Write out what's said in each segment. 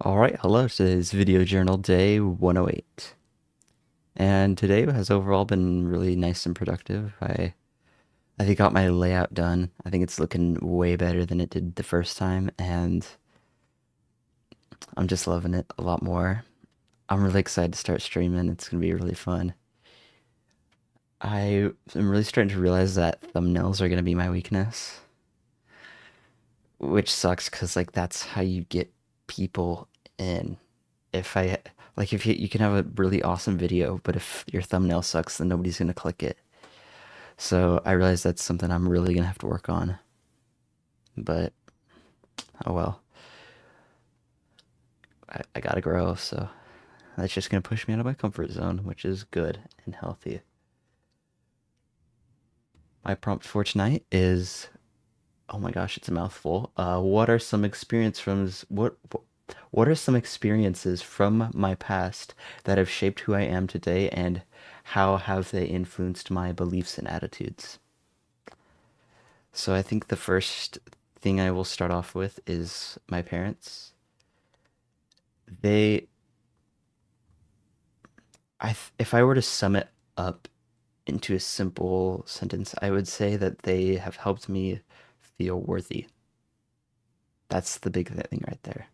Alright, hello, today's video journal day 108. And today has overall been really nice and productive. I think got my layout done. I think it's looking way better than it did the first time, and I'm just loving it a lot more. I'm really excited to start streaming. It's gonna be really fun. I am really starting to realize that thumbnails are gonna be my weakness, which sucks because like that's how you get people in. If I like if you can have a really awesome video, but if your thumbnail sucks, then nobody's gonna click it. So I realize that's something I'm really gonna have to work on. But oh well, I gotta grow. So that's just gonna push me out of my comfort zone, which is good and healthy. My prompt for tonight is, oh my gosh, it's a mouthful. What are some experiences from my past that have shaped who I am today, and how have they influenced my beliefs and attitudes? So I think the first thing I will start off with is my parents. They, if I were to sum it up into a simple sentence, I would say that they have helped me feel worthy. That's the big thing right there.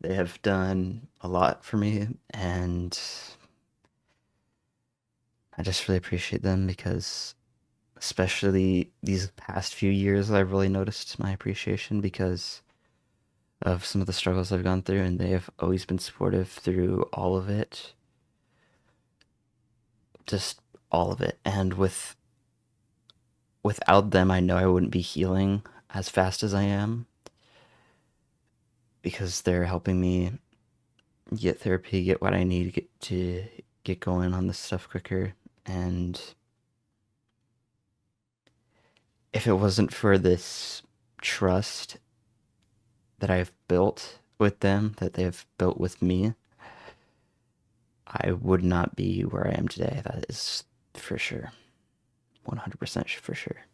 They have done a lot for me, and I just really appreciate them because, especially these past few years, I've really noticed my appreciation because of some of the struggles I've gone through, and they have always been supportive through all of it, just all of it. And without them, I know I wouldn't be healing as fast as I am because they're helping me get therapy, get what I need to get going on this stuff quicker. And if it wasn't for this trust that I've built with them, that they've built with me, I would not be where I am today. That is for sure. 100% for sure.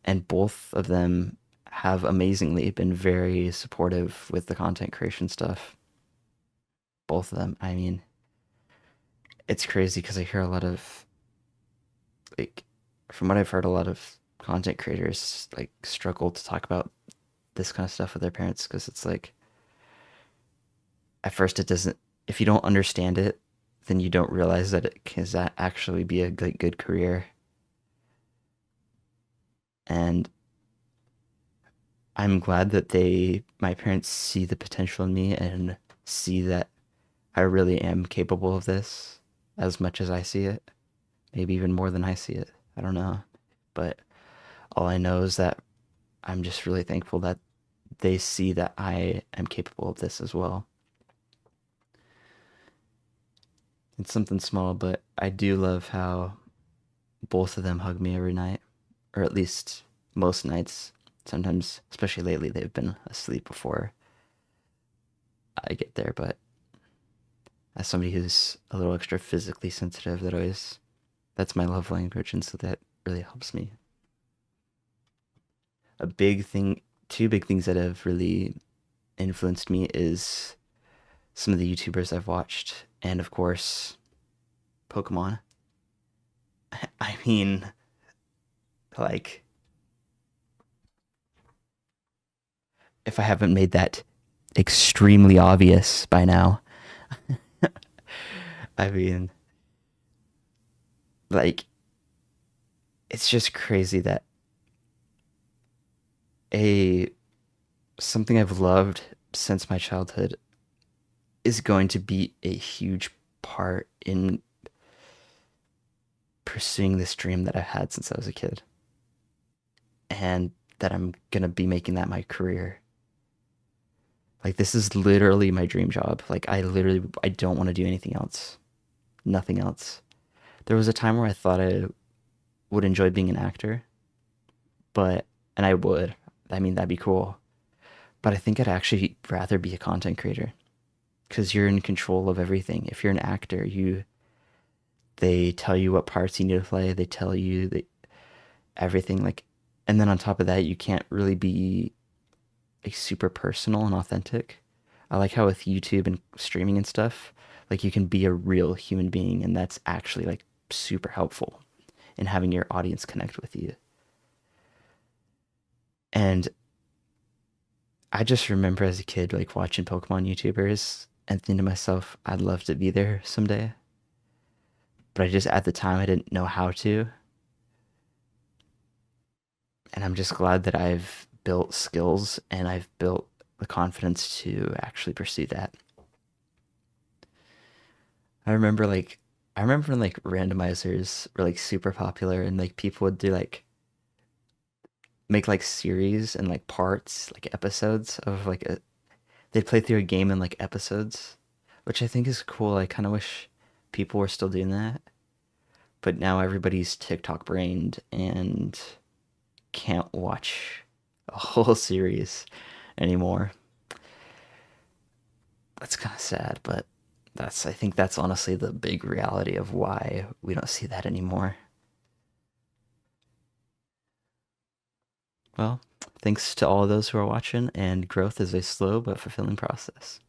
And both of them have amazingly been very supportive with the content creation stuff. Both of them. I mean, it's crazy because I hear a lot of, like, from what I've heard, a lot of content creators like struggle to talk about this kind of stuff with their parents because it's like at first it doesn't, if you don't understand it, then you don't realize that it can actually be a good career. And I'm glad that my parents see the potential in me and see that I really am capable of this as much as I see it. Maybe even more than I see it. I don't know. But all I know is that I'm just really thankful that they see that I am capable of this as well. It's something small, but I do love how both of them hug me every night, or at least most nights. Sometimes, especially lately, they've been asleep before I get there, but as somebody who's a little extra physically sensitive, that's my love language, and so that really helps me. A big thing, two big things that have really influenced me is some of the YouTubers I've watched, and of course, Pokemon. I mean, like, if I haven't made that extremely obvious by now, I mean, like, it's just crazy that a something I've loved since my childhood is going to be a huge part in pursuing this dream that I've had since I was a kid, and that I'm gonna be making that my career. Like this is literally my dream job. Like I don't want to do anything else. Nothing else. There was a time where I thought I would enjoy being an actor, but and I would. I mean, that'd be cool. But I think I'd actually rather be a content creator because you're in control of everything. If you're an actor, they tell you what parts you need to play. They tell you that everything like, and then on top of that, you can't really be like super personal and authentic. I like how with YouTube and streaming and stuff, like you can be a real human being, and that's actually like super helpful in having your audience connect with you. And I just remember as a kid like watching Pokemon YouTubers and thinking to myself, I'd love to be there someday. But I just at the time I didn't know how to. And I'm just glad that I've built skills and I've built the confidence to actually pursue that. I remember like I remember when like randomizers were like super popular and like people would do like make like series and like parts, like episodes of like they'd play through a game in like episodes, which I think is cool. I kind of wish people were still doing that. But now everybody's TikTok brained and can't watch a whole series anymore. That's kind of sad, but I think that's honestly the big reality of why we don't see that anymore. Well, thanks to all of those who are watching, and growth is a slow but fulfilling process.